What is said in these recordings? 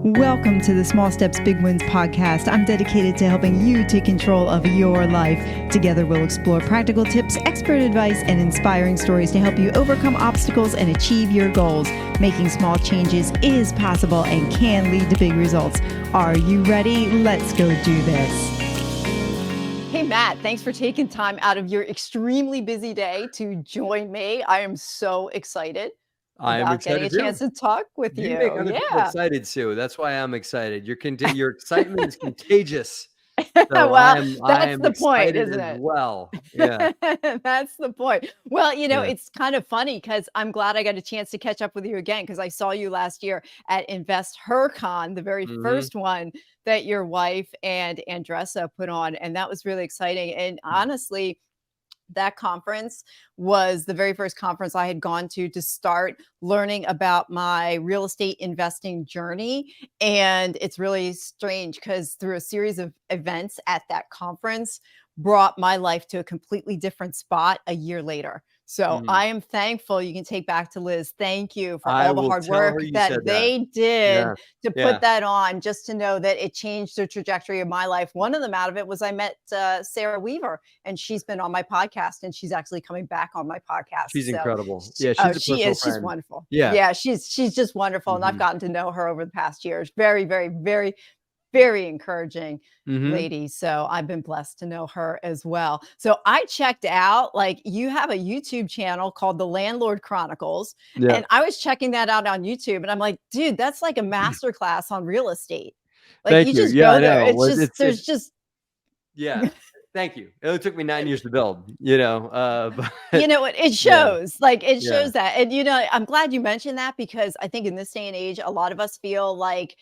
Welcome to the Small Steps, Big Wins podcast. I'm dedicated to helping you take control of your life. Together, we'll explore practical tips, expert advice, and inspiring stories to help you overcome obstacles and achieve your goals. Making small changes is possible and can lead to big results. Are you ready? Let's go do this. Hey, Matt, thanks for taking time out of your extremely busy day to join me. I am so excited I am about getting a excited chance too. to talk with You make you. other people Yeah. excited, Sue. That's why I'm excited. Your excitement is contagious. So Well, I that's am the point, excited isn't as it? well. Yeah. That's the point. Well, Yeah. it's kind of funny because I'm glad I got a chance to catch up with you again because I saw you last year at Invest HerCon, the very Mhm. first one that your wife and Andressa put on. And that was really exciting. And honestly, that conference was the very first conference I had gone to start learning about my real estate investing journey. And it's really strange because through a series of events at that conference brought my life to a completely different spot a year later. So Mhm. I am thankful you can take back to Liz. Thank you for I all the will hard tell her work you that said that. they did Yeah. to Yeah. put that on, just to know that it changed the trajectory of my life. One of them out of it was I met Sarah Weaver, and she's been on my podcast, and she's actually coming back on my podcast. She's So incredible. Yeah, she's a she personal is. She's friend. wonderful. Yeah. Yeah, she's just wonderful, and I've Mhm. gotten to know her over the past years. Very, very, very, very encouraging Mhm. lady. So I've been blessed to know her as well. So I checked out, like, you have a YouTube channel called The Landlord Chronicles, Yeah. and I was checking that out on YouTube, and I'm like, dude, that's like a master class on real estate. Like, Thank you you. just Yeah, go I there. know. It's Well, just there's just yeah. Thank you. It only took me 9 years to build, but It yeah. shows, like, it Yeah. shows that, and, I'm glad you mentioned that because I think in this day and age, a lot of us feel like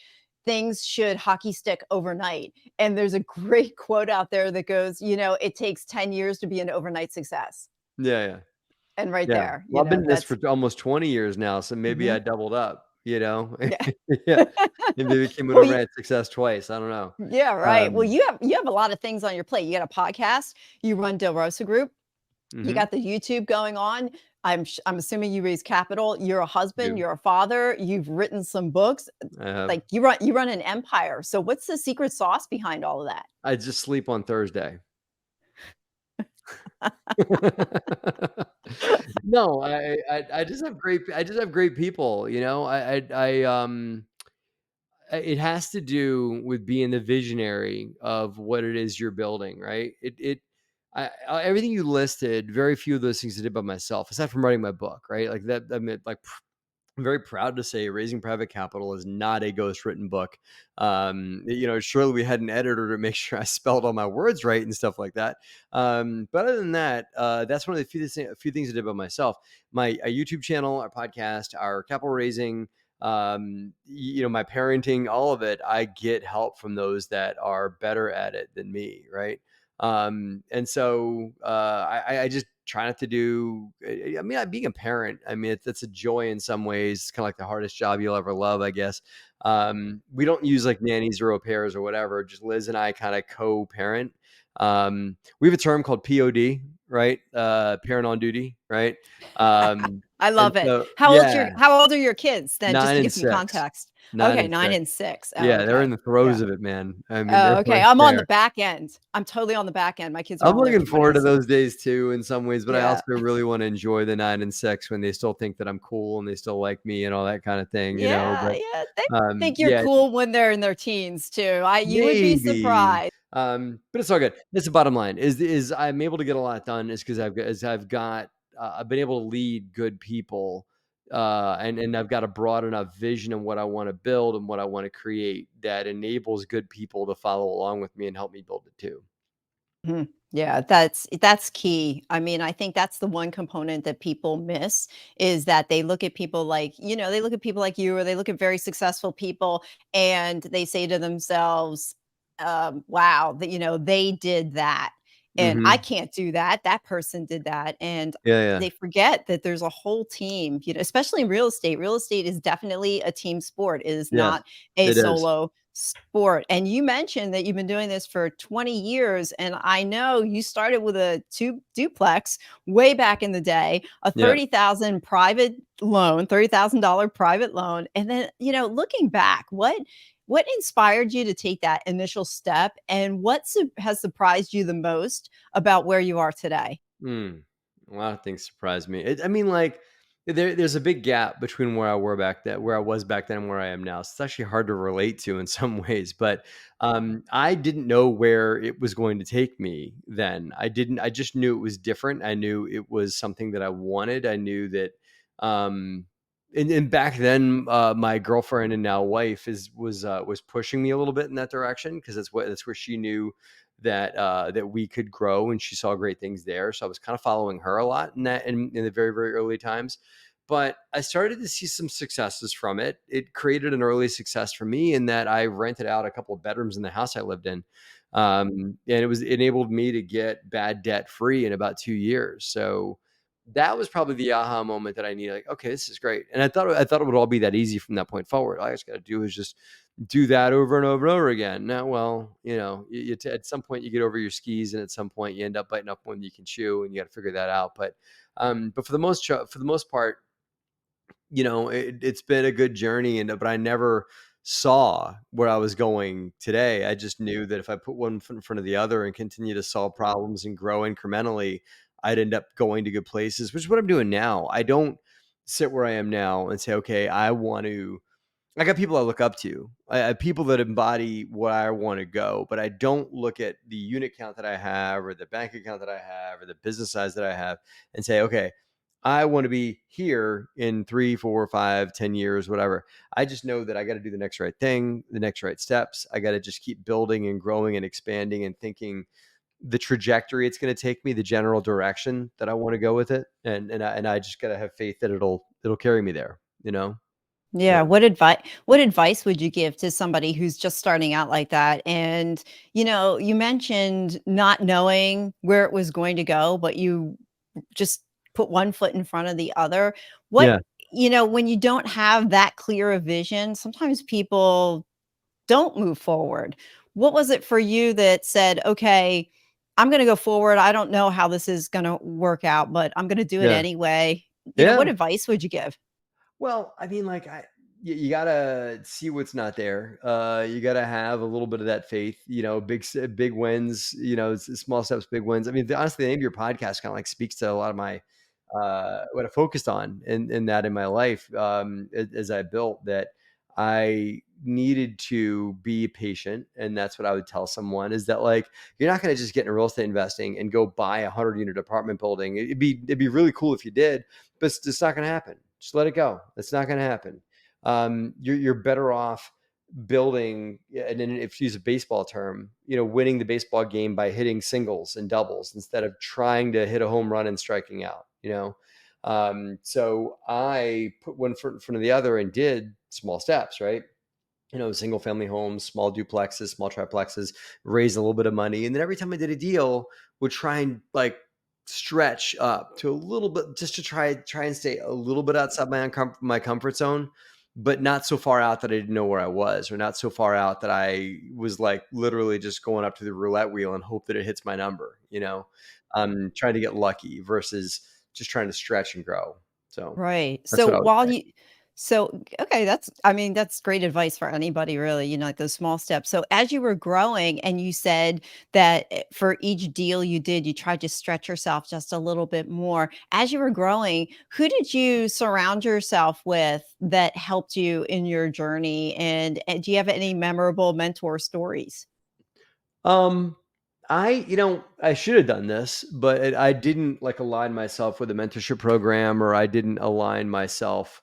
things should hockey stick overnight, and there's a great quote out there that goes, "It takes 10 years to be an overnight success." Yeah, yeah. And right Yeah. there, Well, I've been in this that's for almost 20 years now, so maybe I mhm, doubled up, you know? yeah. Yeah. Maybe became an Well, you overnight success twice, I don't know. yeah, right. Well, Um, you have a lot of things on your plate. You got a podcast, you run DeRosa Group, you mhm. got the YouTube going on. I'm assuming you raise capital. You're a husband, Do. you're a father, you've written some books. I have. Like, you run an empire. So what's the secret sauce behind all of that? I just sleep on Thursday. No, I just have great people, you know? It has to do with being the visionary of what it is you're building, right? Everything you listed, very few of those things I did by myself, aside from writing my book, right? Like that, I mean, like I'm very proud to say Raising Private Capital is not a ghostwritten book. Surely we had an editor to make sure I spelled all my words right and stuff like that. But other than that, that's one of the few things I did by myself. My YouTube channel, our podcast, our capital raising, my parenting, all of it, I get help from those that are better at it than me, right? And so I just try not to do. I mean, being a parent, I mean, it's a joy in some ways. It's kind of like the hardest job you'll ever love, I guess. We don't use like nannies or au pairs or whatever. Just Liz and I kind of co-parent. We have a term called POD, right? Parent on duty, right? I And love it. so, yeah, How old are your kids then, just 9 to and give some 6, context? 9 Okay, and 9 6. and 6. Oh, Yeah, they're in okay. the throes Yeah. of it, man. I mean, Oh, they're okay. right I'm on the there. back end. I'm totally on the back end. My kids are I'm all in their looking forward to 20s. those days too in some ways, but I Yeah. also really want to enjoy the 9 and 6 when they still think that I'm cool and they still like me and all that kind of thing, you know, Yeah, but, yeah. They think you're yeah, cool when they're in their teens too. You would be maybe, surprised. but it's all good. That's the bottom line is I'm able to get a lot done is because I've been able to lead good people, and I've got a broad enough vision of what I want to build and what I want to create that enables good people to follow along with me and help me build it too. Mhm. Yeah, that's key. I mean, I think that's the one component that people miss is that they look at people like, they look at people like you, or they look at very successful people and they say to themselves, wow, that they did that. And I Mhm. can't do that. That person did that. And Yeah, yeah. they forget that there's a whole team, especially in real estate. Real estate is definitely a team sport. It is Yes, not a it is. solo sport. And you mentioned that you've been doing this for 20 years. And I know you started with a duplex way back in the day, a Yeah. 30,000 private loan, $30,000 private loan. And then, looking back, what inspired you to take that initial step, and what has surprised you the most about where you are today? Mm, a lot of things surprised me. I mean, like there's a big gap between where I was back then and where I am now. So it's actually hard to relate to in some ways. But I didn't know where it was going to take me then. I didn't. I just knew it was different. I knew it was something that I wanted. I knew that. Um, and back then, my girlfriend and now wife was pushing me a little bit in that direction because that's where she knew that we could grow, and she saw great things there. So I was kind of following her a lot in that in the very, very early times. But I started to see some successes from it. It created an early success for me in that I rented out a couple of bedrooms in the house I lived in. And it enabled me to get bad debt free in about 2 years. So that was probably the aha moment that I needed. Like, okay, this is great. And I thought it would all be that easy from that point forward. All I just got to do is just do that over and over and over again. Now, well, at some point you get over your skis, and at some point you end up biting off more than you can chew, and you got to figure that out. But for the most part, it's been a good journey, but I never saw where I was going today. I just knew that if I put one foot in front of the other and continue to solve problems and grow incrementally, I'd end up going to good places, which is what I'm doing now. I don't sit where I am now and say, okay, I got people I look up to. I have people that embody what I want to go, but I don't look at the unit count that I have or the bank account that I have or the business size that I have and say, okay, I want to be here in 3, 4, 5, 10 years, whatever. I just know that I got to do the next right thing, the next right steps. I got to just keep building and growing and expanding and thinking the trajectory it's going to take me, the general direction that I want to go with it. And I just got to have faith that it'll carry me there, you know? Yeah. Yeah, what advice would you give to somebody who's just starting out like that? And, you mentioned not knowing where it was going to go, but you just put one foot in front of the other. What Yeah. when you don't have that clear a vision, sometimes people don't move forward. What was it for you that said, "Okay, I'm gonna go forward. I don't know how this is gonna work out, but I'm gonna do it Yeah. anyway." What Yeah. advice would you give? Well, I mean, like you gotta see what's not there. You gotta have a little bit of that faith. Big wins. Small steps, big wins. I mean, honestly, the name of your podcast kind of like speaks to a lot of my what I focused on in my life as I built that. I needed to be patient, and that's what I would tell someone is that like you're not going to just get into real estate investing and go buy a 100-unit apartment building. It'd be really cool if you did, but it's not going to happen. Just let it go. It's not going to happen. You're better off building, yeah, and then if you use a baseball term, winning the baseball game by hitting singles and doubles instead of trying to hit a home run and striking out. So I put one foot in front of the other and did small steps, right? Single family homes, small duplexes, small triplexes, raise a little bit of money. And then every time I did a deal, would try and like stretch up to a little bit just to try and stay a little bit outside my comfort zone, but not so far out that I didn't know where I was, or not so far out that I was like literally just going up to the roulette wheel and hope that it hits my number. Trying to get lucky versus just trying to stretch and grow. So Right. that's So what I would while say. you so okay, that's great advice for anybody really, like those small steps. So as you were growing and you said that for each deal you did, you tried to stretch yourself just a little bit more. As you were growing, who did you surround yourself with that helped you in your journey? And do you have any memorable mentor stories? Um, I should have done this, but I didn't like align myself with a mentorship program, or I didn't align myself.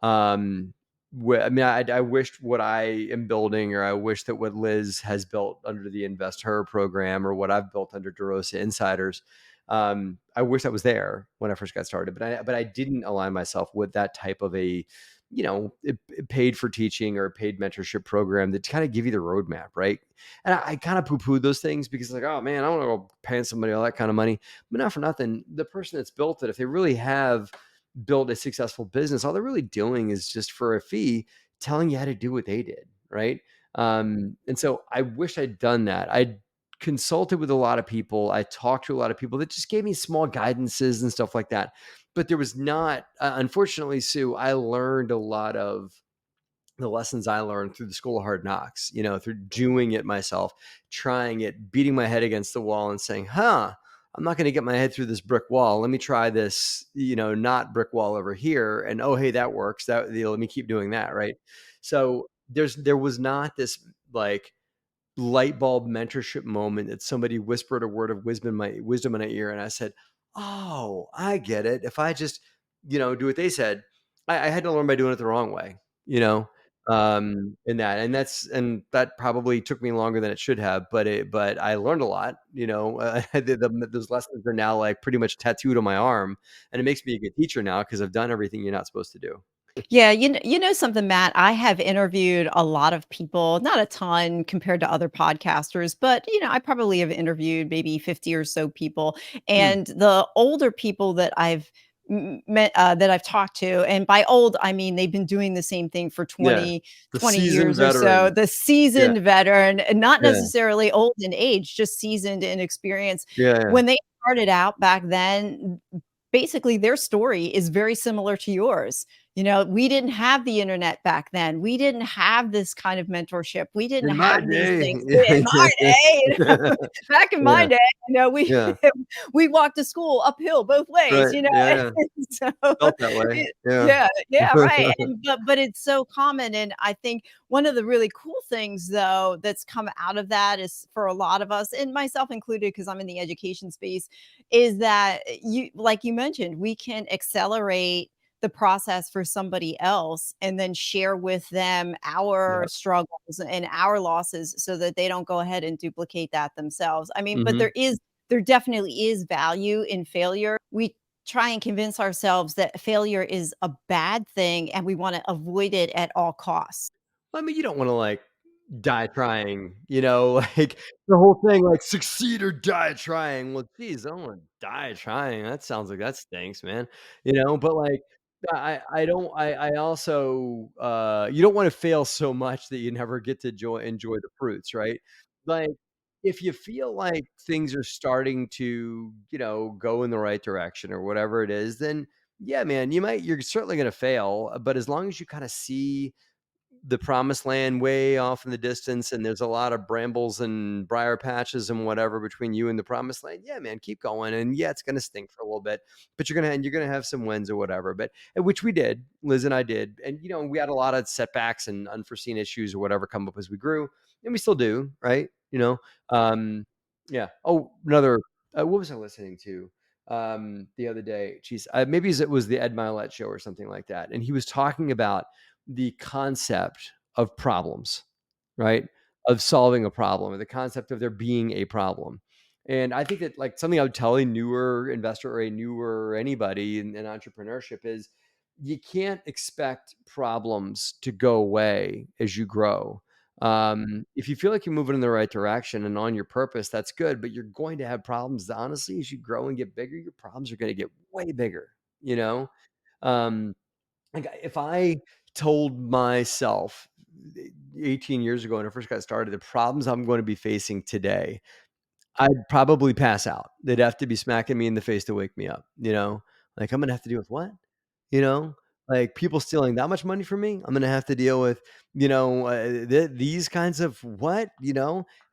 I mean, I wished what I am building, or I wish that what Liz has built under the Invest Her program, or what I've built under DeRosa Insiders. I wish I was there when I first got started, but I didn't align myself with that type of a, paid for teaching or paid mentorship program that kind of give you the roadmap, right? And I kind of poo-pooed those things because like, oh man, I want to go paying somebody all that kind of money. But not for nothing. The person that's built it, if they really have built a successful business, all they're really doing is just for a fee telling you how to do what they did, right? And so I wish I'd done that. I consulted with a lot of people. I talked to a lot of people that just gave me small guidances and stuff like that. But there was not, unfortunately, Sue, I learned a lot of the lessons I learned through the school of hard knocks, through doing it myself, trying it, beating my head against the wall and saying, I'm not going to get my head through this brick wall. Let me try this, not brick wall over here. And oh, hey, that works. Let me keep doing that. Right. So there was not this like light bulb mentorship moment that somebody whispered a word of wisdom in my ear. And I said, oh, I get it. If I just, do what they said, I had to learn by doing it the wrong way, you know, and that probably took me longer than it should have, but I learned a lot, those lessons are now like pretty much tattooed on my arm, and it makes me a good teacher now because I've done everything you're not supposed to do. Yeah, you know something, Matt? I have interviewed a lot of people, not a ton compared to other podcasters, but I probably have interviewed maybe 50 or so people. Hmm. And the older people that I've met, that I've talked to, and by old, I mean they've been doing the same thing for Yeah. The 20 seasoned years or so. veteran. The Yeah. seasoned veteran, and not Yeah. necessarily old in age, just seasoned in experience. Yeah. Yeah. When they started out back then, basically their story is very similar to yours. We didn't have the internet back then. We didn't have this kind of mentorship. We didn't In my have these day. things. In my day, back in my Yeah. day, we Yeah. we walked to school uphill both ways, Right. Yeah, yeah. So Felt that way. Yeah. yeah, yeah, right. And but it's so common. And I think one of the really cool things though that's come out of that is for a lot of us, and myself included, because I'm in the education space, is that like you mentioned, we can accelerate the process for somebody else and then share with them our Yep. struggles and our losses so that they don't go ahead and duplicate that themselves. I mean, but Mhm. there definitely is value in failure. We try and convince ourselves that failure is a bad thing and we want to avoid it at all costs. I mean, you don't wanna, like, die trying, like, the whole thing, like, "Succeed or die trying." Well, geez, I don't wanna die trying. That sounds like that stinks, man, But, like, I don't I also, you don't wanna fail so much that you never get to enjoy the fruits, right? Like, if you feel like things are starting to, go in the right direction or whatever it is, then, yeah, man, you're certainly gonna fail, but as long as you kinda see the promised land way off in the distance and there's a lot of brambles and briar patches and whatever between you and the promised land, yeah, man, keep going. And yeah, it's going to stink for a little bit, but you're going to have some wins or whatever. But which we did, Liz and I did. And we had a lot of setbacks and unforeseen issues or whatever come up as we grew, and we still do, right? Um yeah. Oh, another, what was I listening to the other day? Geez, maybe it was the Ed Milet show or something like that, and he was talking about the concept of problems, right? Of solving a problem, or the concept of there being a problem. And I think that, like, something I would tell a newer investor or a newer anybody in entrepreneurship is you can't expect problems to go away as you grow. If you feel like you're moving in the right direction and on your purpose, that's good, but you're going to have problems. Honestly, as you grow and get bigger, your problems are going to get way bigger, you know? Um, like, if I told myself 18 years ago when I first got started, the problems I'm going to be facing today, I'd probably pass out. They'd have to be smacking me in the face to wake me up, Like, I'm gonna have to deal with what? You know? Like, people stealing that much money from me? I'm gonna have to deal with, these kinds of what,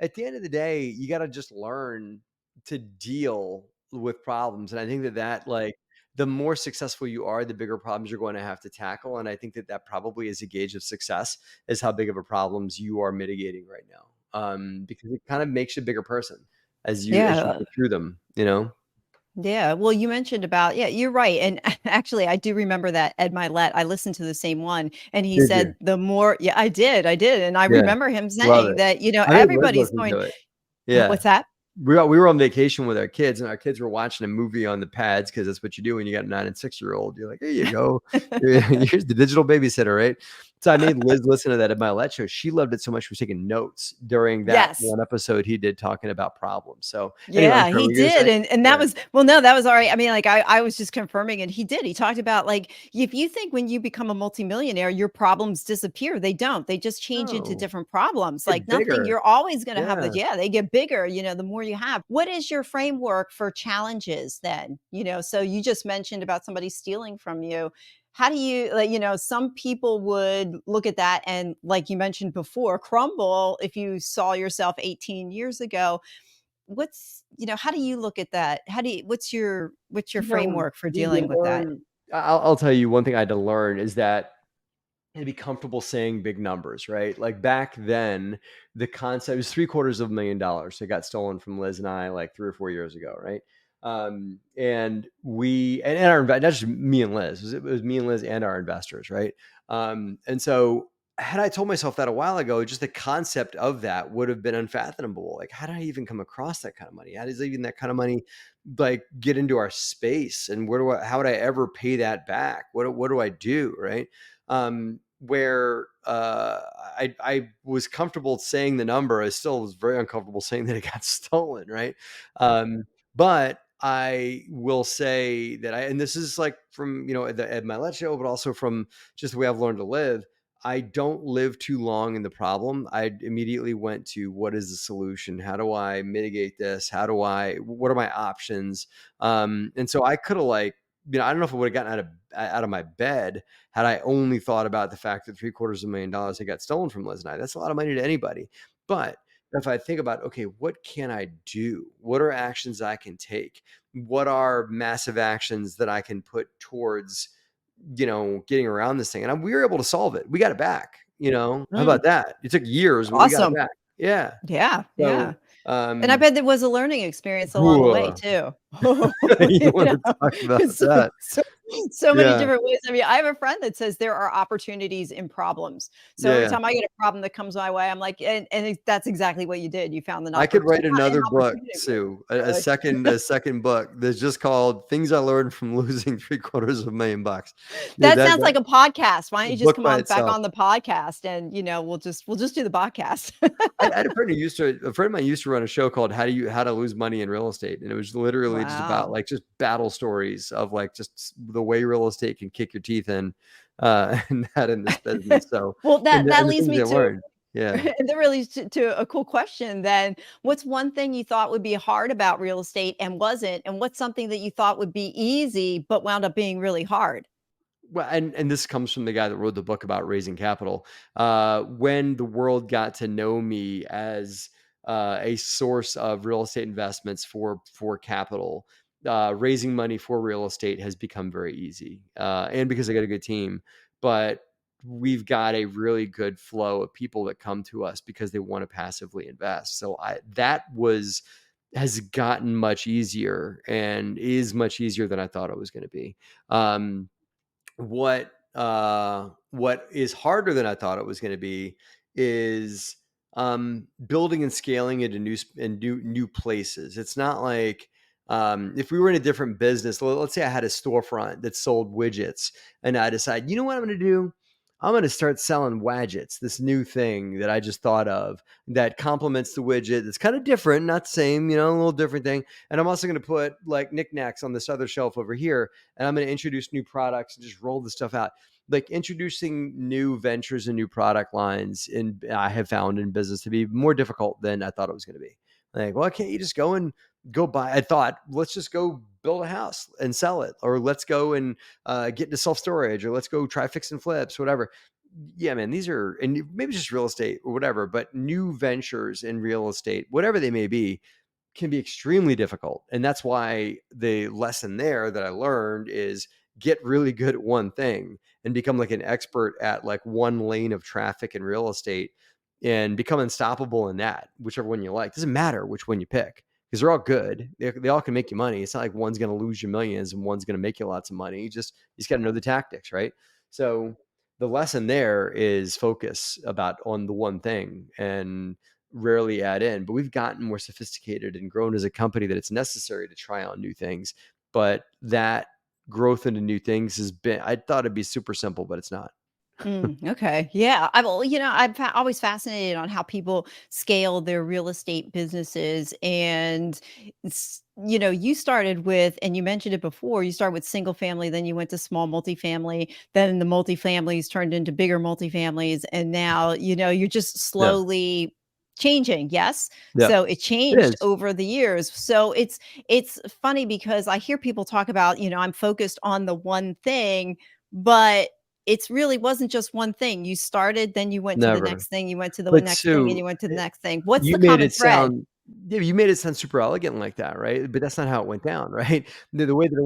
At the end of the day, you gotta just learn to deal with problems, and I think that, like, the more successful you are, the bigger problems you're going to have to tackle, and I think that probably is a gauge of success, is how big of a problems you are mitigating right now, because it kind of makes you a bigger person as you Yeah. go through them. Yeah, well, you mentioned about, yeah, you're right, and actually, I do remember that Ed Milet. I listened to the same one, and he Did you? said the more, yeah, I did, and I Yeah, remember him love saying it. that, I made Liz everybody's listen going, to it. Yeah. what's that? We were on vacation with our kids, and our kids were watching a movie on the pads because that's what you do when you got a 9 and 6-year-old. You're like, "Here you go. Here's the digital babysitter," right? So I made Liz listen to that at my Let show. She loved it so much she was taking notes during that Yes. one episode he did talking about problems. So anyway, I'm Yeah, sorry, he what were you gonna did, say? and that Yeah. was well, no, that was alright. I mean, like, I was just confirming, and he did. He talked about, like, if you think when you become a multimillionaire, your problems disappear, they don't. They just change into Oh, different problems, like, get nothing bigger. you're always gonna have the Yeah. yeah, they get bigger, the more you have. What is your framework for challenges then? So you just mentioned about somebody stealing from you. How do you like, some people would look at that and, like you mentioned before, crumble if you saw yourself 18 years ago. How do you look at that? What's your You know, framework for you need to dealing with that? learn. I'll tell you one thing I had to learn is that and be comfortable saying big numbers, right? Like back then, the concept was $750,000. It got stolen from Liz and I like 3 or 4 years ago, right? And we and our not just me and Liz, it was me and Liz and our investors, right? And so had I told myself that a while ago, just the concept of that would have been unfathomable. Like, how did I even come across that kind of money? How does even that kind of money like get into our space? And how would I ever pay that back? What do I do, right? Where I was comfortable saying the number. I still was very uncomfortable saying that it got stolen, right? But I will say that and this is like from, at my Let show, but also from just the way I've learned to live. I don't live too long in the problem. I immediately went to what is the solution? How do I mitigate this? What are my options? And so I could have I don't know if I would have gotten out of my bed had I only thought about the fact that $750,000 had got stolen from Liz and I. That's a lot of money to anybody. But if I think about, okay, what can I do? What are actions I can take? What are massive actions that I can put towards, getting around this thing? And we were able to solve it. We got it back. How Mm, about that? It took years, but we got it awesome. back. Yeah. Yeah, yeah. So, And I bet there was a learning experience along the way whew, too. you You want know, to talk about so that? so so many Yeah. different ways. I mean, I have a friend that says there are opportunities in problems. So every Yeah. time I get a problem that comes my way, I'm like, that's exactly what you did. You found I could write an another book, opportunity. Sue, a Really. second book that's just called "Things I Learned from Losing $750,000." Dude, That that sounds like a podcast. Why don't a you just book come by on back itself. on the podcast and, we'll just do the podcast. I had a friend of mine used to run a show called How to Lose Money in Real Estate, and it was literally just about Wow. like just battle stories of like just the way real estate can kick your teeth in, and that in this business. So, Well, and that the leads things me I to learned, yeah. and that really leads to a cool question then. What's one thing you thought would be hard about real estate and wasn't? And what's something that you thought would be easy but wound up being really hard? Well, and this comes from the guy that wrote the book about raising capital. When the world got to know me as a source of real estate investments for capital, raising money for real estate has become very easy. And because I got a good team, but we've got a really good flow of people that come to us because they want to passively invest. So that has gotten much easier and is much easier than I thought it was going to be. Um, what is harder than I thought it was going to be is building and scaling into new places. It's not like if we were in a different business, let's say I had a storefront that sold widgets, and I decide, you know what I'm going to do? I'm going to start selling wadgets, this new thing that I just thought of that complements the widget. It's kind of different, not the same, a little different thing. And I'm also going to put like knickknacks on this other shelf over here, and I'm going to introduce new products and just roll the stuff out. Like introducing new ventures and new product lines, and I have found in business to be more difficult than I thought it was going to be. Like, well, can't you just go buy? I thought, let's just go build a house and sell it, or let's go and get into self storage, or let's go try fix and flips, whatever. Yeah, man, these are, and maybe just real estate or whatever, but new ventures in real estate, whatever they may be, can be extremely difficult. And that's why the lesson there that I learned is get really good at one thing and become like an expert at like one lane of traffic in real estate and become unstoppable in that, whichever one you like. Doesn't matter which one you pick because they're all good. They all can make you money. It's not like one's going to lose you millions and one's going to make you lots of money. You just got to know the tactics, right? So the lesson there is focus about on the one thing and rarely add in, but we've gotten more sophisticated and grown as a company that it's necessary to try on new things. But that growth into new things has been, I thought it'd be super simple, but it's not. Okay. Yeah. Always fascinated on how people scale their real estate businesses. And, you started with, and you mentioned it before, you started with single family, then you went to small multifamily, then the multifamilies turned into bigger multifamilies. And now, you're just Yeah. slowly changing. Yes. Yeah. So it It changed is. over the years. So it's funny because I hear people talk about, I'm focused on the one thing, but it's really wasn't just one thing. You started, then you went to the Never. next thing, you went to the But next thing, and Sue, you went to the next thing. What's you the made common it thread? sound yeah, you made it sound super elegant like that, right? But that's not how it went down, right? The way that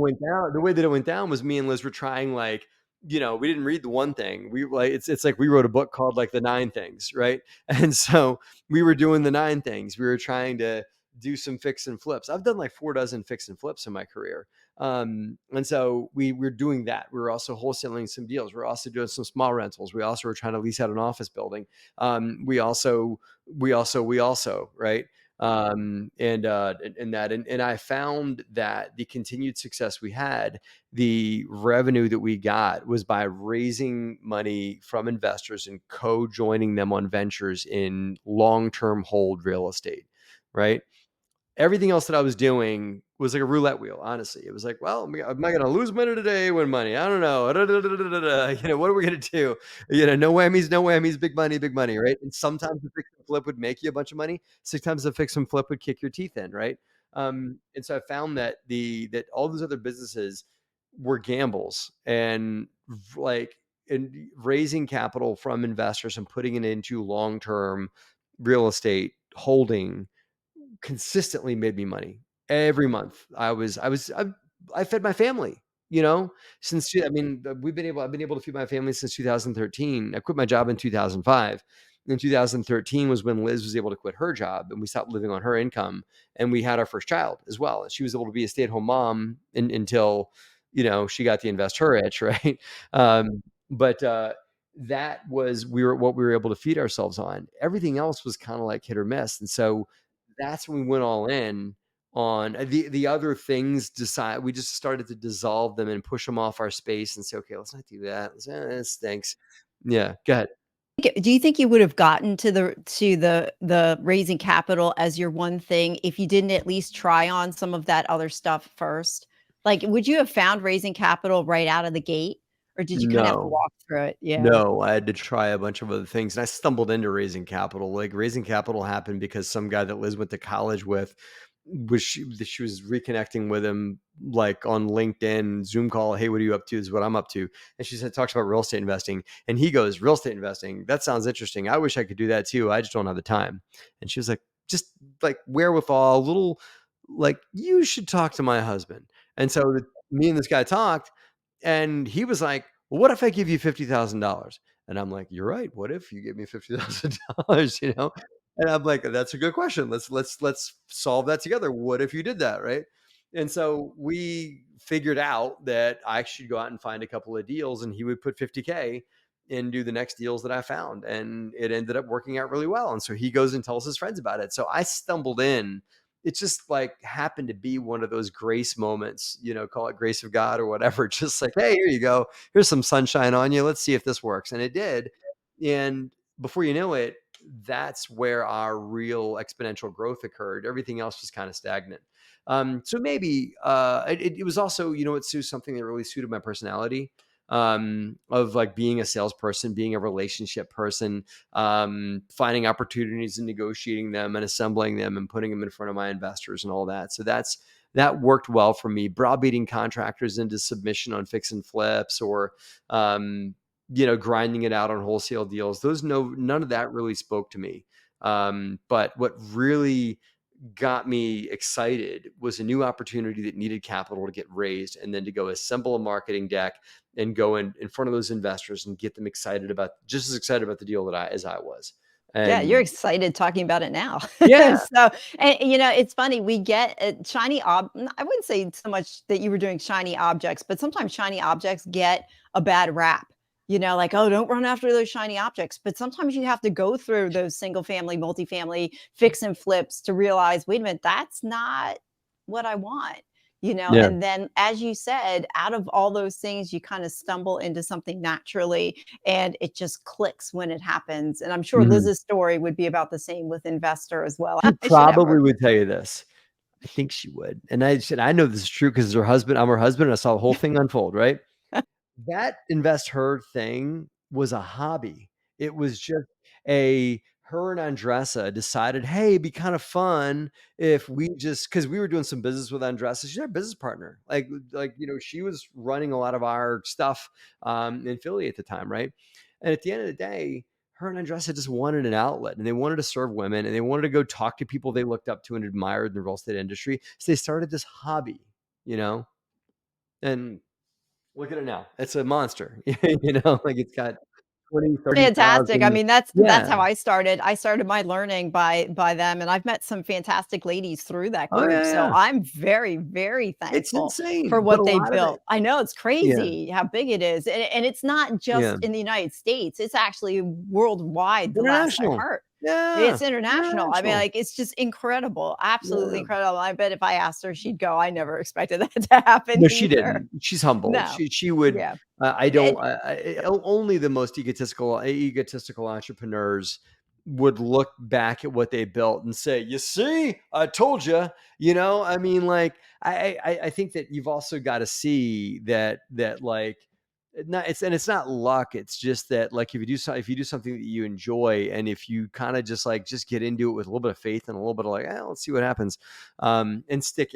it went down was me and Liz were trying like, we didn't read the one thing. We like it's like we wrote a book called like the 9 things, right? And so we were doing the 9 things. We were trying to do some fix and flips. I've done like 4 dozen fix and flips in my career. And so we were doing that. We were also wholesaling some deals. We are also doing some small rentals. We also were trying to lease out an office building. We also, right? And I found that the continued success we had, the revenue that we got was by raising money from investors and co-joining them on ventures in long-term hold real estate, right? Everything else that I was doing was like a roulette wheel, honestly. It was like, well, am I going to lose money today, win money? I don't know. What are we going to do? No whammies, big money, right? And sometimes the fix and flip would make you a bunch of money. Sometimes the fix and flip would kick your teeth in, right? And so I found that that all those other businesses were gambles, and like and raising capital from investors and putting it into long-term real estate holding consistently made me money every month. I fed my family, since I mean, I've been able to feed my family since 2013. I quit my job in 2005. In 2013 was when Liz was able to quit her job and we stopped living on her income, and we had our first child as well. And she was able to be a stay-at-home mom until, she got the invest her itch, right? But that was what we were able to feed ourselves on. Everything else was kind of like hit or miss. And so that's when we went all in on the other things. We just started to dissolve them and push them off our space and say, okay, let's not do that. This stinks. Yeah, go ahead. Do you think you would have gotten to the raising capital as your one thing if you didn't at least try on some of that other stuff first? Like, would you have found raising capital right out of the gate, or did you kinda have to No. walk through it? Yeah. No, I had to try a bunch of other things, and I stumbled into raising capital. Like, raising capital happened because some guy that Liz went to college with she was reconnecting with him, like, on LinkedIn, Zoom call, "Hey, what are you up to?" Is what I'm up to. And she said talks about real estate investing, and he goes, "Real estate investing? That sounds interesting. I wish I could do that too. I just don't have the time." And she was like, "Just, like, wherewithal, a little like, you should talk to my husband." And so me and this guy talked, and he was like, well, what if I give you $50,000? And I'm like, you're right. What if you give me $50,000? And I'm like, that's a good question. Let's solve that together. What if you did that, right? And so we figured out that I should go out and find a couple of deals, and he would put 50K and do the next deals that I found, and it ended up working out really well. And so he goes and tells his friends about it. So I stumbled in. It just like happened to be one of those grace moments, call it grace of God or whatever. Just like, hey, here you go. Here's some sunshine on you. Let's see if this works. And it did. And before you know it, that's where our real exponential growth occurred. Everything else was kind of stagnant. So maybe it was also, what, Sue, something that really suited my personality, of like being a salesperson, being a relationship person, finding opportunities and negotiating them and assembling them and putting them in front of my investors and all that. So that worked well for me. Browbeating contractors into submission on fix and flips, or grinding it out on wholesale deals. None of that really spoke to me. But what really got me excited was a new opportunity that needed capital to get raised, and then to go assemble a marketing deck and go in front of those investors and get them just as excited about the deal as I was. Yeah, you're And excited talking about it now. yeah, So, and it's funny, we get I wouldn't say so much that you were doing shiny objects, but sometimes shiny objects get a bad rap. Like, oh, don't run after those shiny objects. But sometimes you have to go through those single family, multifamily fix and flips to realize, wait a minute, that's not what I want. Yeah. and then, as you said, out of all those things, you kind of stumble into something naturally and it just clicks when it happens. And I'm sure Mhm. Liz's story would be about the same with Investor as well. She I should have probably her. would tell you this. I think she would, and I said, "I know this is true because her husband I'm her husband, and I saw the whole thing unfold," right? That invest her thing was a hobby. It was just a her and Andressa decided, "Hey, it'd be kind of fun if we just" because we were doing some business with Andressa. She's our business partner. She was running a lot of our stuff in Philly at the time, right? And at the end of the day, her and Andressa just wanted an outlet and they wanted to serve women and they wanted to go talk to people they looked up to and admired in the real estate industry. So they started this hobby, you know? And look at it now. It's a monster. Like it's got 20, Fantastic. I 30,000. mean, that's Yeah. how I started. I started my learning by them, and I've met some fantastic ladies through that Oh, group. yeah, So yeah. I'm very, very It's thankful for insane, but what a they lot of it. built. I know it's Yeah. crazy how big it is, and it's not Yeah. just in the United States. It's actually worldwide. The last I International. heard, Yeah. it's international. I mean, International. like it's just incredible, absolutely Yeah. incredible. I bet if I asked her, she'd go. I never expected that to happen No, she either. didn't. She's humble. No, She would. yeah. I don't. Only the most egotistical entrepreneurs would look back at what they built and say, "You see, I told you." I mean, like I think that you've also got to see that like it's not luck. It's just that like if you do something that you enjoy and if you kind of just get into it with a little bit of faith and a little bit of like, let's see what happens, and stick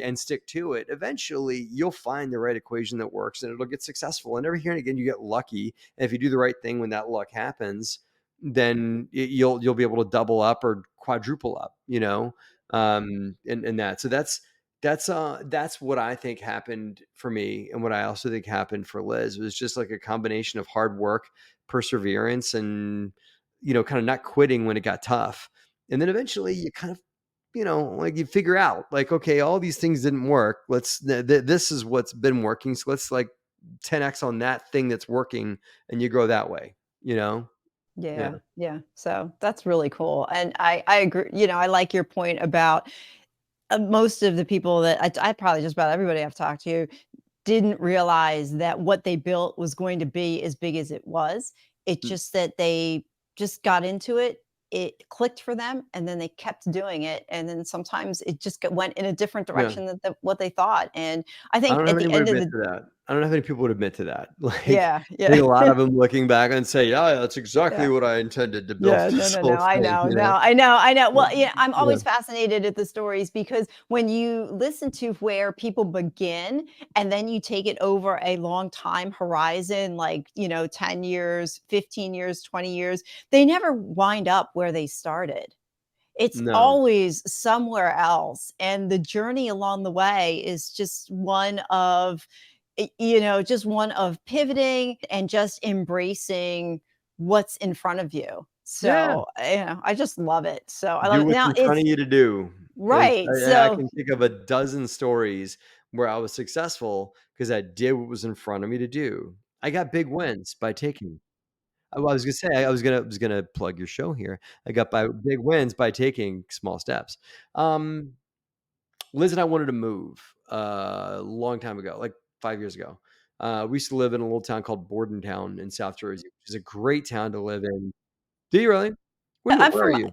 to it. Eventually, you'll find the right equation that works, and it'll get successful. And every here and again, you get lucky. And if you do the right thing when that luck happens, then you'll be able to double up or quadruple up. And that. So that's what I think happened for me, and what I also think happened for Liz was just like a combination of hard work, perseverance, and kind of not quitting when it got tough. And then eventually, you kind of like you figure out like, okay, all these things didn't work. This is what's been working. So let's like 10x on that thing that's working, and you grow that way. You know? Yeah. Yeah, yeah. So that's really cool. And I agree, I like your point about most of the people that I probably just about everybody I've talked to didn't realize that what they built was going to be as big as it was. It's Mm, just that they just got into it. It clicked for them, and then they kept doing it. And then sometimes it just went in a different yeah. direction than what they thought. And I I think don't know at how many the would end of admit the to that. I don't know how many people would admit to that. Like, yeah, I yeah. think a lot of them looking back and say, "Yeah, that's exactly Yeah. what I intended to build Yeah, no, this no, whole no, I thing." know, no, I know. Yeah. Well, yeah, I'm Yeah. always fascinated at the stories because when you listen to where people begin and then you take it over a long time horizon, like, 10 years, 15 years, 20 years, they never wind up where they started. It's No. always somewhere else, and the journey along the way is just one of just one of pivoting and just embracing what's in front of you. Yeah. So, I just love it. So, I love Do it. what's Now in front it's of you to do. right. I So can think of a dozen stories where I was successful because I did what was in front of me to do. I got big wins by taking. I was gonna say I was gonna plug your show here. I got by big wins by taking small steps. Um, Liz and I wanted to move a long time ago, like 5 years ago. We used to live in a little town called Bordentown in South Jersey, which is a great town to live in. Do you really? I'm Where are from you?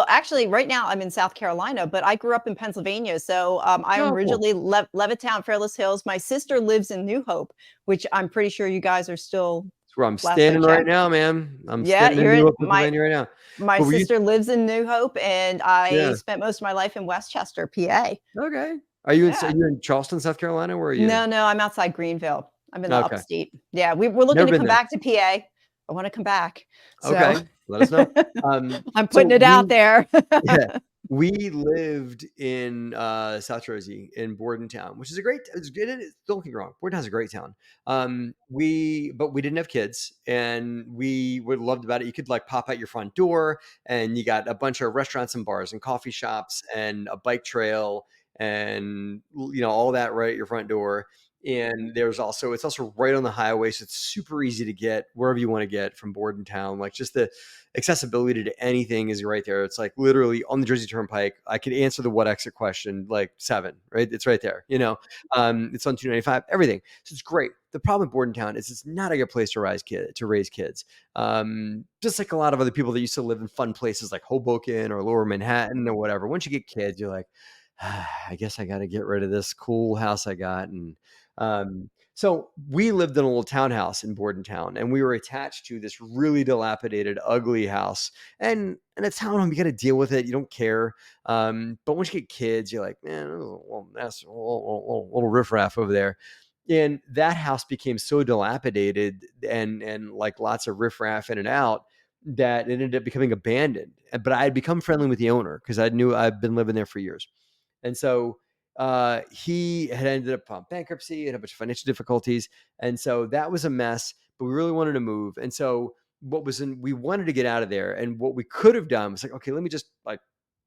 actually, right now, I'm in South Carolina, but I grew up in Pennsylvania. So, I'm Oh, cool. originally Levittown, Fairless Hills. My sister lives in New Hope, which I'm pretty sure you guys are still It's where I'm last I standing right checked. now, man. I'm Yeah, standing in you're New in York, Pennsylvania right now. my But we used sister lives in New Hope, and I yeah. spent most of my life in Westchester, PA. Okay. Are Yeah. you in Charleston, South Carolina? Where are you? No, no, I'm outside Greenville. I'm in the Okay. upstate. Yeah, we're looking Never to been come there. back to PA. I wanna come back. So, Okay. Let us know. I'm So putting it out we there. Yeah. We lived in, South Jersey in Bordentown, which is a great don't get me wrong, Bordentown's a great town. But we didn't have kids, and we would loved about it. You could, like, pop out your front door, and you got a bunch of restaurants and bars and coffee shops and a bike trail and, all that right at your front door. And it's also right on the highway, so it's super easy to get wherever you want to get from Bordentown. Like, just the accessibility to anything is right there. It's like literally on the Jersey Turnpike. I could answer the what exit question like 7, right? It's right there. It's on 295, everything. So it's great. The problem with Bordentown is it's not a good place to raise kids. Just like a lot of other people that used to live in fun places like Hoboken or Lower Manhattan or whatever. Once you get kids, you're like, I guess I got to get rid of this cool house I got. And so we lived in a little townhouse in Bordentown, and we were attached to this really dilapidated, ugly house. And a townhome, you got to deal with it. You don't care. But once you get kids, you're like, man, that's a little riffraff over there. And that house became so dilapidated and like lots of riffraff in and out that it ended up becoming abandoned. But I had become friendly with the owner because I knew I'd been living there for years. And so he had ended up on bankruptcy, had a bunch of financial difficulties. And so that was a mess, but we really wanted to move. And so we wanted to get out of there. And what we could have done was like, okay, let me just like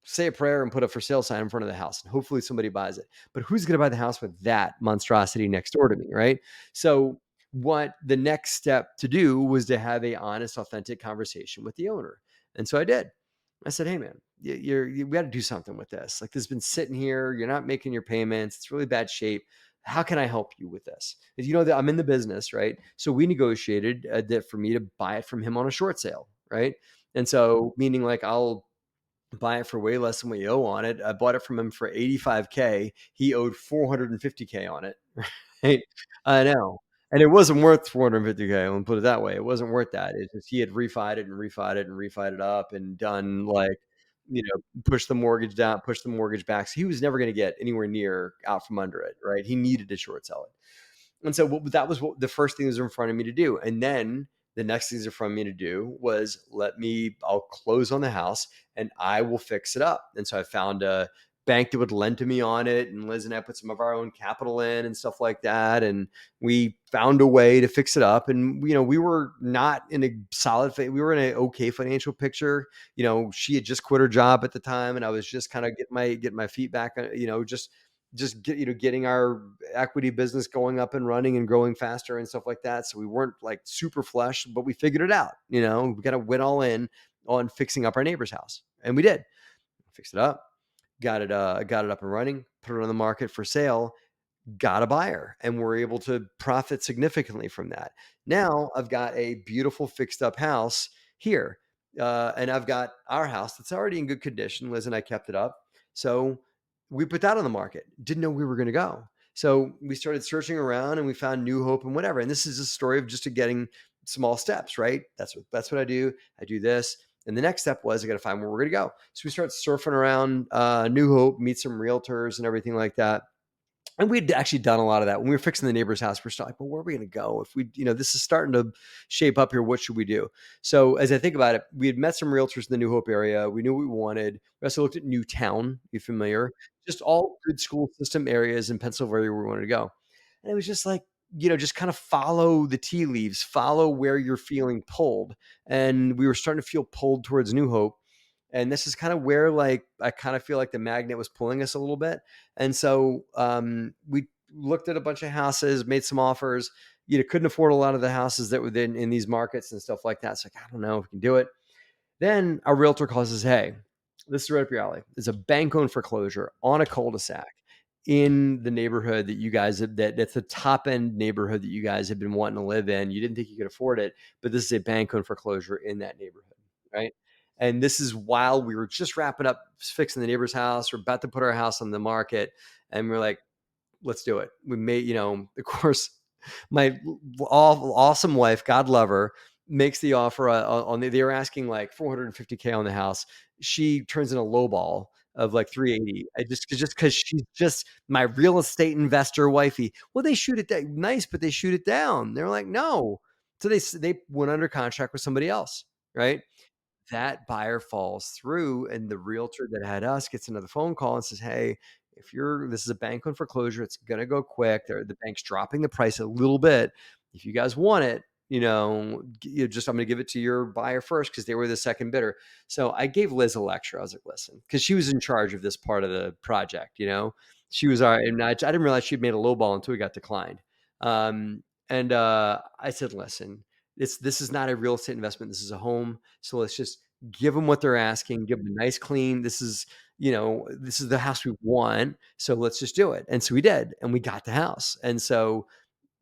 say a prayer and put a for sale sign in front of the house and hopefully somebody buys it. But who's going to buy the house with that monstrosity next door to me? Right. So what the next step to do was to have a honest, authentic conversation with the owner. And so I did. I said, "Hey, man, we got to do something with this. Like, this has been sitting here. You're not making your payments. It's really bad shape. How can I help you with this? Because you know that I'm in the business, right? So we negotiated that for me to buy it from him on a short sale, right? And so, meaning like I'll buy it for way less than what you owe on it. I bought it from him for 85K. He owed 450K on it. Right? I know. And it wasn't worth 450K. Let me put it that way. It wasn't worth that. It's just he had refied it and refied it and refied it up and done like, push the mortgage down, push the mortgage back. So he was never going to get anywhere near out from under it. Right. He needed to short sell it. And so that was what the first thing that was in front of me to do. And then the next things in front of me to do was I'll close on the house and I will fix it up. And so I found a bank that would lend to me on it. And Liz and I put some of our own capital in and stuff like that. And we found a way to fix it up. And, we were not in a we were in an okay financial picture. She had just quit her job at the time and I was just kind of getting my feet back, getting our equity business going up and running and growing faster and stuff like that. So we weren't like super flush, but we figured it out. We got to went all in on fixing up our neighbor's house, and we did. Fixed it up, got it up and running, put it on the market for sale, got a buyer, and we're able to profit significantly from that. Now I've got a beautiful fixed up house here, and I've got our house that's already in good condition. Liz and I kept it up, so we put that on the market. Didn't know we were going to go, so we started searching around, and we found New Hope and whatever. And this is a story of just getting small steps, right? That's what I do. I do this. And the next step was I got to find where we're going to go. So we start surfing around New Hope, meet some realtors and everything like that. And we'd actually done a lot of that when we were fixing the neighbor's house. We're still like, well, where are we going to go? If we, this is starting to shape up here. What should we do? So as I think about it, we had met some realtors in the New Hope area. We knew what we wanted. We also looked at Newtown. You familiar? Just all good school system areas in Pennsylvania where we wanted to go. And it was just like, just kind of follow the tea leaves, follow where you're feeling pulled. And we were starting to feel pulled towards New Hope. And this is kind of where like I kind of feel like the magnet was pulling us a little bit. And so we looked at a bunch of houses, made some offers. Couldn't afford a lot of the houses that were in these markets and stuff like that. So like, I don't know if we can do it. Then our realtor calls us, hey, this is right up your alley. There's a bank-owned foreclosure on a cul-de-sac in the neighborhood that you guys that's the top end neighborhood that you guys have been wanting to live in. You didn't think you could afford it, but this is a bank-owned foreclosure in that neighborhood, right? And this is while we were just wrapping up fixing the neighbor's house. We're about to put our house on the market. And we're like, let's do it. We made, of course, my awesome wife, God love her, makes the offer they were asking like 450K on the house. She turns in a low ball of like 380. I just because she's just my real estate investor wifey. Well, they shoot it nice, but they shoot it down. They're like, no. So they went under contract with somebody else, right? That buyer falls through, and the realtor that had us gets another phone call and says, hey, this is a bank on foreclosure, it's going to go quick. The bank's dropping the price a little bit. If you guys want it, I'm going to give it to your buyer first because they were the second bidder. So I gave Liz a lecture. I was like, listen, because she was in charge of this part of the project, she was and I didn't realize she'd made a low ball until we got declined. And I said, listen, this is not a real estate investment. This is a home. So let's just give them what they're asking, give them a nice clean. This is the house we want. So let's just do it. And so we did, and we got the house. And so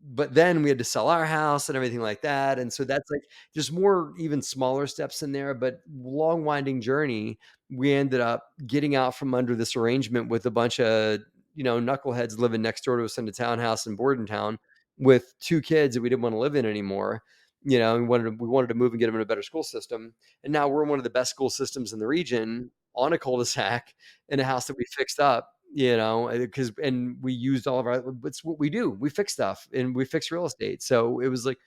but then we had to sell our house and everything like that. And so that's like just more even smaller steps in there, but long winding journey. We ended up getting out from under this arrangement with a bunch of, knuckleheads living next door to us in a townhouse in Bordentown with two kids that we didn't want to live in anymore. We wanted to move and get them in a better school system. And now we're in one of the best school systems in the region on a cul-de-sac in a house that we fixed up, and we used all of our, it's what we do. We fix stuff and we fix real estate. So it was like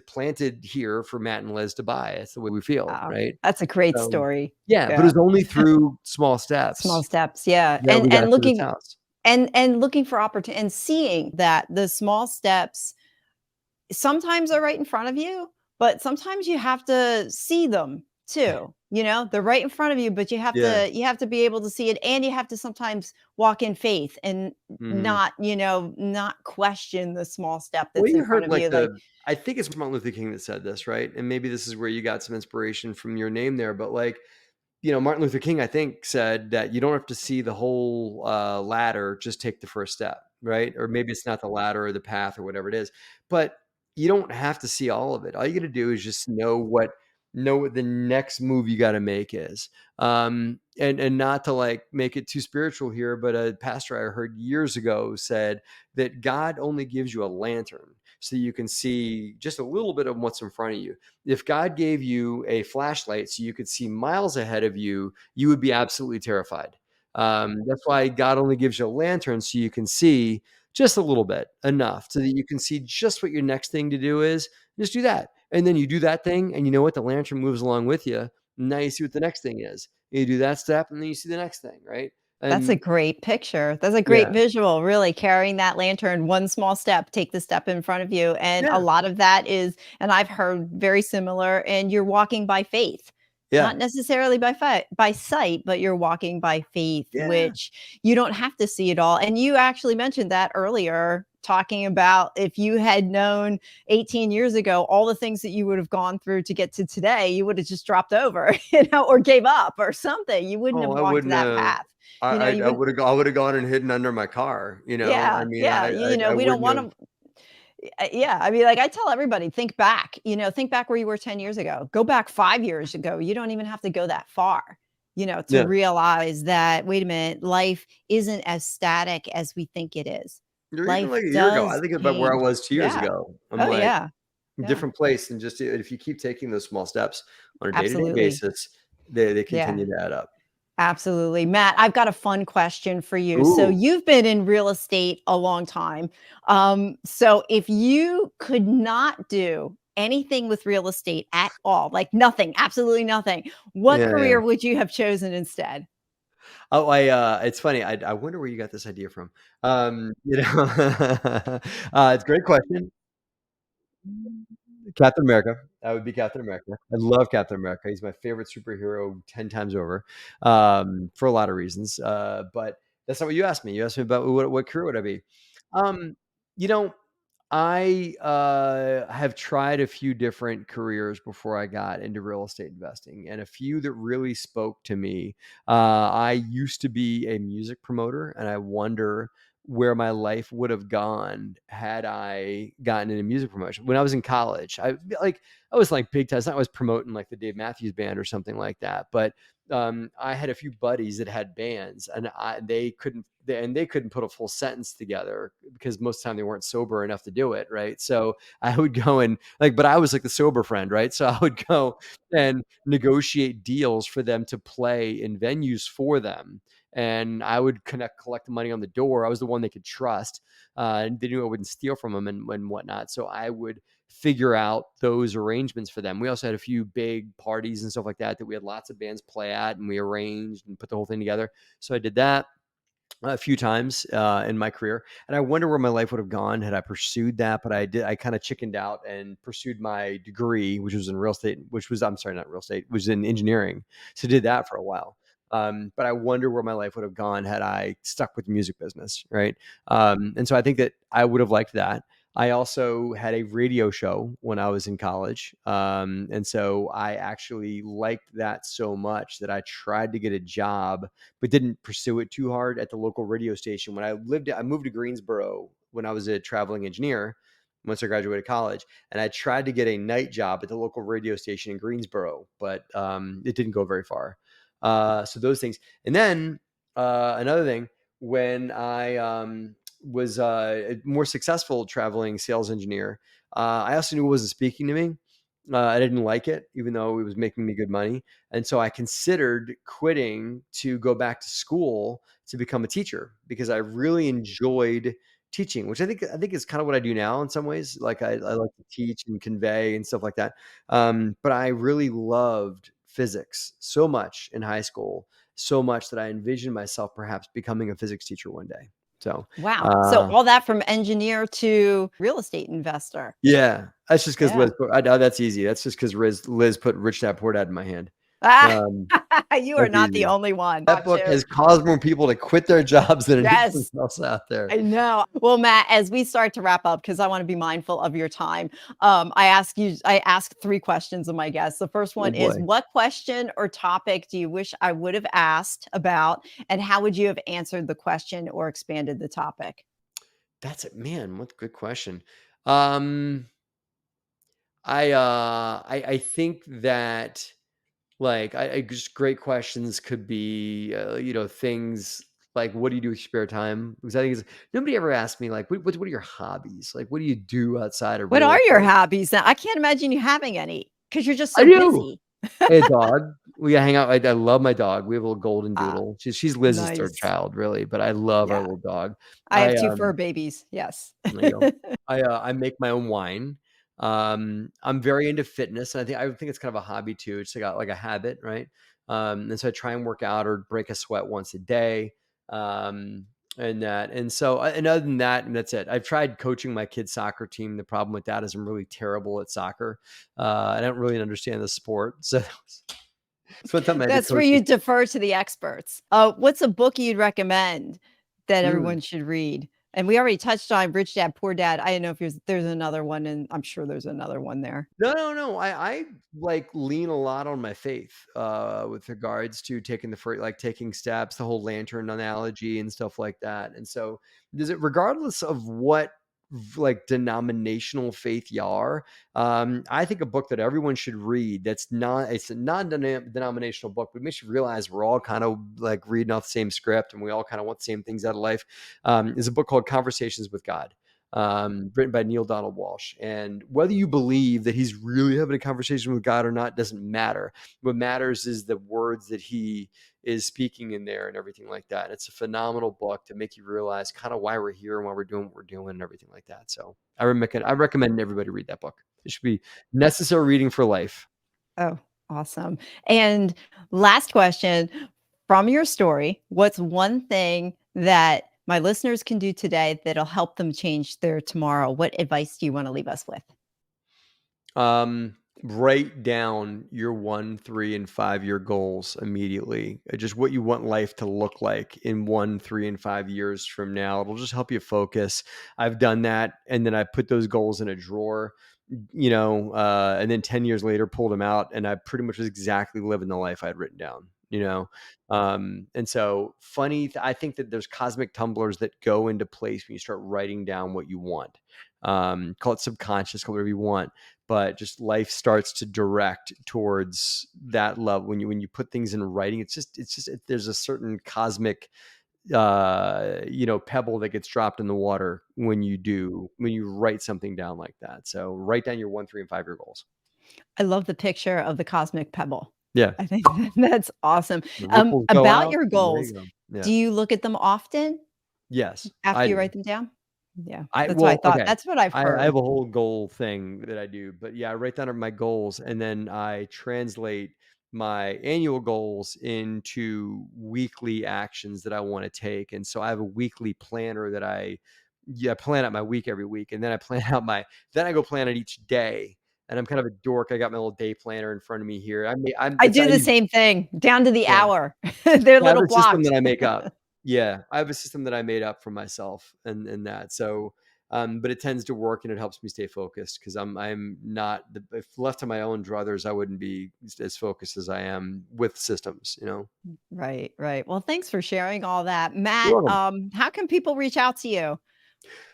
planted here for Matt and Liz to buy. It's the way we feel. Wow. Right. That's a great So story. yeah, but it Yeah. was only through small Small steps steps. Yeah. that we got And to this looking house. and looking for opportunity and seeing that the small steps sometimes are right in front of you, but sometimes you have to see them too. They're right in front of you, but you have Yeah. to be able to see it, and you have to sometimes walk in faith and Mhm. not question the small step Well, that's in you front heard of you. Like, I think it's Martin Luther King that said this, right? And maybe this is where you got some inspiration from your name there, but like, Martin Luther King, I think, said that you don't have to see the whole ladder, just take the first step, right? Or maybe it's not the ladder or the path or whatever it is, but you don't have to see all of it. All you got to do is just know what the next move you got to make is. And not to like make it too spiritual here, but a pastor I heard years ago said that God only gives you a lantern so you can see just a little bit of what's in front of you. If God gave you a flashlight so you could see miles ahead of you, you would be absolutely terrified. That's why God only gives you a lantern so you can see just a little bit, enough so that you can see just what your next thing to do is. Just do that. And then you do that thing, and you know what? The lantern moves along with you. Now you see what the next thing is. You do that step, and then you see the next thing, right? that's a And great picture. That's a great yeah, visual, really carrying that lantern one small step, take the step in front of you. And a yeah, lot of that is, and I've heard very similar, and you're walking by faith. yeah, Not necessarily by sight, but you're walking by faith, yeah. which you don't have to see it all. And you actually mentioned that earlier, talking about if you had known 18 years ago all the things that you would have gone through to get to today, you would have just dropped over, or gave up or something. You wouldn't Oh, have I walked wouldn't that have. path. I You I wouldn't. would have gone and hidden under my car. I Yeah, mean, yeah, I we don't wouldn't want have. to. Yeah, I mean, like, I tell everybody, think back. Think back where you were 10 years ago. Go back 5 years ago. You don't even have to go that far, to Yeah, realize that, wait a minute, life isn't as static as we think it is. or even Life like a year ago. I does think about where I change. was 2 years Yeah. ago. I'm Oh, like yeah. Yeah. different place, and just if you keep taking those small steps on a day to day Absolutely. basis, they Yeah. continue to add up. Absolutely. Matt, I've got a fun question for you. So Ooh, you've been in real estate a long time. So if you could not do anything with real estate at all, like nothing, absolutely nothing, what yeah, yeah. career would you have chosen instead? Oh, it's funny. I wonder where you got this idea from. It's a great question. Captain America. That would be Captain America. I love Captain America. He's my favorite superhero 10 times over, for a lot of reasons. But that's not what you asked me. You asked me about what career would I be? Um, you know, I have tried a few different careers before I got into real estate investing, and a few that really spoke to me. I used to be a music promoter, and I wonder where my life would have gone had I gotten into music promotion. When I was in college, I was like big time. It's not I was promoting like the Dave Matthews Band or something like that, but I had a few buddies that had bands, and they couldn't put a full sentence together because most of the time they weren't sober enough to do it, right? So I would go and like, but I was like the sober friend, right? So I would go and negotiate deals for them to play in venues for them, and I would collect the money on the door. I was the one they could trust, and they knew I wouldn't steal from them and whatnot. So I would figure out those arrangements for them. We also had a few big parties and stuff like that we had lots of bands play at, and we arranged and put the whole thing together. So I did that a few times in my career, and I wonder where my life would have gone had I pursued that. But I kind of chickened out and pursued my degree, which was in real estate, which was I'm sorry, not real estate, was in engineering. So I did that for a while. But I wonder where my life would have gone had I stuck with the music business, right? And so I think that I would have liked that. I also had a radio show when I was in college. And so I actually liked that so much that I tried to get a job, but didn't pursue it too hard at the local radio station. I moved to Greensboro when I was a traveling engineer once I graduated college. And I tried to get a night job at the local radio station in Greensboro, but it didn't go very far. So those things. And then another thing, when I was a more successful traveling sales engineer, I also knew it wasn't speaking to me. I didn't like it, even though it was making me good money. And so I considered quitting to go back to school to become a teacher because I really enjoyed teaching, which I think is kind of what I do now in some ways. Like I like to teach and convey and stuff like that. But I really loved physics so much in high school, so much that I envisioned myself perhaps becoming a physics teacher one day. So, Wow. So all that from engineer to real estate investor. yeah, that's just because Yeah. Liz put, I know that's easy. That's just because Liz put Rich Dad Poor Dad in my hand. Ah, Um, you are that's not the easy. only one. That book has caused more people to quit their jobs than anything Yes. else out there. I know. Well, Matt, as we start to wrap up, because I want to be mindful of your time, I ask 3 questions of my guests. The first Oh one is, boy. what question or topic do you wish I would have asked about, and how would you have answered the question or expanded the topic? That's it, man. What a good question. Um, I think that like I just great questions could be things like what do you do with your spare time? Because I think nobody ever asked me like what are your hobbies? Like what do you do outside of What real are your estate? hobbies now? I can't imagine you having any because you're just I so do. busy. A dog. We hang out. I love my dog. We have a little golden Ah, doodle. She's Liz's third nice. child, really, but I love our Yeah. little dog. I have I 2 fur babies. Yes. There you go. I make my own wine. I'm very into fitness, and I think it's kind of a hobby too. It's like a habit, right? And so I try and work out or break a sweat once a day. Um, and other than that, and that's it. I've tried coaching my kids' soccer team. The problem with that is I'm really terrible at soccer. I don't really understand the sport, so it's one time I had to That's where coach. you defer to the experts. What's a book you'd recommend that Mm. everyone should read? And we already touched on Rich Dad, Poor Dad. I don't know if there's another one, and I'm sure there's another one there. No, no, no. I like lean a lot on my faith with regards to taking taking steps, the whole lantern analogy and stuff like that. And so does it regardless of what like denominational faith you are, I think a book that everyone should read it's a non-denominational book, but it makes you realize we're all kind of like reading off the same script and we all kind of want the same things out of life. Is a book called Conversations with God, written by Neil Donald Walsh. And whether you believe that he's really having a conversation with God or not doesn't matter. What matters is the words that he is speaking in there and everything like that. It's a phenomenal book to make you realize kind of why we're here and why we're doing what we're doing and everything like that. So I recommend everybody read that book. It should be necessary reading for life. Oh, awesome. And last question, from your story, what's one thing that my listeners can do today that'll help them change their tomorrow? What advice do you want to leave us with? Write down your 1, 3, and 5 year goals immediately. Just what you want life to look like in 1, 3, and 5 years from now. It'll just help you focus. I've done that, and then I put those goals in a drawer, and then 10 years later pulled them out, and I pretty much was exactly living the life I'd written down. And so I think that there's cosmic tumblers that go into place when you start writing down what you want. Call it subconscious, call it whatever you want, but just life starts to direct towards that love when you put things in writing. There's a certain cosmic pebble that gets dropped in the water when you write something down like that. So write down your 1, 3, and 5 year goals. I love the picture of the cosmic pebble. Yeah, I think that's awesome. the ripples go About out your and there goals, you go. Yeah. do you look at them often Yes, after I you do. write them down? Yeah, I that's what I well, thought. okay. That's what I've I have heard. a whole goal thing that I do, but yeah, I write down my goals and then I translate my annual goals into weekly actions that I want to take. And so I have a weekly planner that I plan out my week every week, and then then I go plan it each day. And I'm kind of a dork. I got my little day planner in front of me here. I do the same thing, down to the Yeah. hour. They're Yeah, I have little a system blocked. that I make up. Yeah, I have a system that I made up for myself and that. So, But it tends to work and it helps me stay focused because I'm not, if left to my own druthers, I wouldn't be as focused as I am with systems, you know? Right, right. Well, thanks for sharing all that. You're Matt, welcome. how can people reach out to you?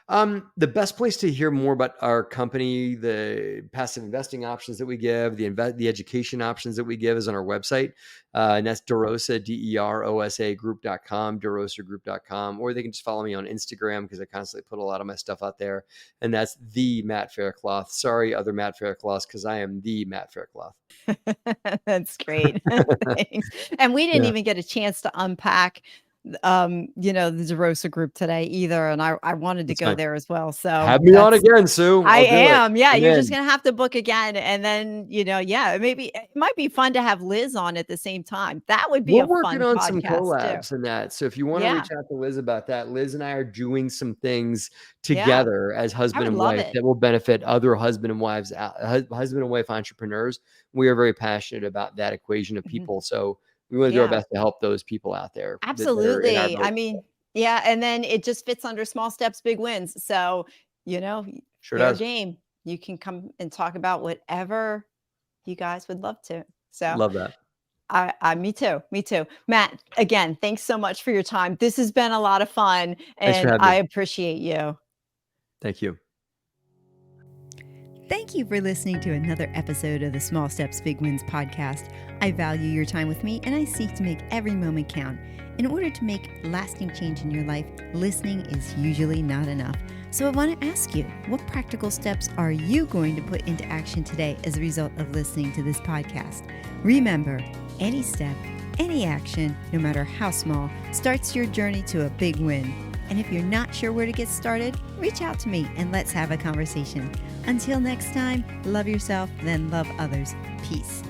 The best place to hear more about our company, the passive investing options that we give, the education options that we give is on our website. And that's DeRosa, DEROSA group.com, DeRosaGroup.com, or they can just follow me on Instagram because I constantly put a lot of my stuff out there. And that's the Matt Faircloth. Sorry, other Matt Faircloths, because I am the Matt Faircloth. That's great. Thanks. And we didn't Yeah, even get a chance to unpack, the DeRosa Group today either, and I wanted to that's go fine. there as well. So Have me on that's again, Sue. I I'll do it. am. Yeah, I'm you're just in. gonna have to book again, and then, yeah, maybe it might be fun to have Liz on at the same time. That would be We're a working fun on some podcast too. collabs and that. So if you want to Yeah, reach out to Liz about that, Liz and I are doing some things yeah, together as I husband would and love wife it. that will benefit other husband and wives, husband and wife entrepreneurs. We are very passionate about that equation of Mhm. people. So we want to do our Yeah. best to help those people out there that are in our Absolutely. I boat. mean, yeah, and then it just fits under small steps, big wins. So, Sure fair does. game. You can come and talk about whatever you guys would love to. So, Love that. me too. Me too. Matt, again, thanks so much for your time. This has been a lot of fun Thanks for and having I me. appreciate you. Thank you. Thank you for listening to another episode of the Small Steps, Big Wins podcast. I value your time with me and I seek to make every moment count. In order to make lasting change in your life, listening is usually not enough. So I want to ask you, what practical steps are you going to put into action today as a result of listening to this podcast? Remember, any step, any action, no matter how small, starts your journey to a big win. And if you're not sure where to get started, reach out to me and let's have a conversation. Until next time, love yourself, then love others. Peace.